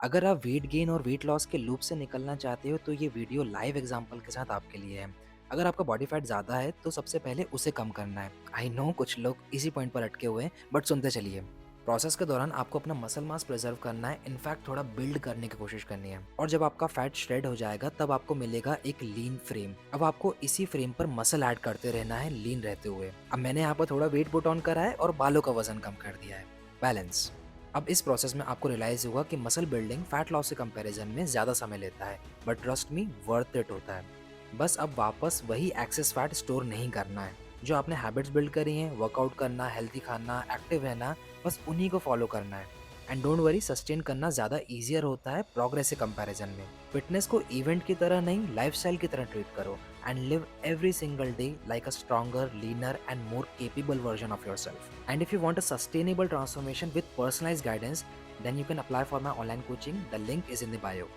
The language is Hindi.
अगर आप वेट गेन और वेट लॉस के लूप से निकलना चाहते हो तो ये वीडियो लाइव एग्जांपल के साथ आपके लिए है। अगर आपका बॉडी फैट ज़्यादा है तो सबसे पहले उसे कम करना है। आई नो कुछ लोग इसी पॉइंट पर अटके हुए हैं, बट सुनते चलिए। प्रोसेस के दौरान आपको अपना मसल मास प्रिजर्व करना है, इनफैक्ट थोड़ा बिल्ड करने की कोशिश करनी है। और जब आपका फैट श्रेड हो जाएगा तब आपको मिलेगा एक लीन फ्रेम। अब आपको इसी फ्रेम पर मसल ऐड करते रहना है लीन रहते हुए। अब मैंने यहाँ पर थोड़ा वेट पुट ऑन करा है और बालों का वजन कम कर दिया है। बैलेंस। अब इस प्रोसेस में आपको रियलाइज होगा कि मसल बिल्डिंग फैट लॉस के कंपैरिजन में ज़्यादा समय लेता है, but trust me worth it होता है। बस अब वापस वही एक्सेस फैट स्टोर नहीं करना है। जो आपने हैबिट्स बिल्ड करी हैं, वर्कआउट करना, हेल्थी खाना, एक्टिव रहना, बस उन्हीं को फॉलो करना है। एंड डोंट वरी, सस्टेन करना ज़्यादा ईजियर होता है प्रोग्रेस के कंपैरिजन में। फिटनेस को इवेंट की तरह नहीं, लाइफस्टाइल की तरह ट्रीट करो and live every single day like a stronger, leaner, and more capable version of yourself. And if you want a sustainable transformation with personalized guidance, then you can apply for my online coaching. The link is in the bio.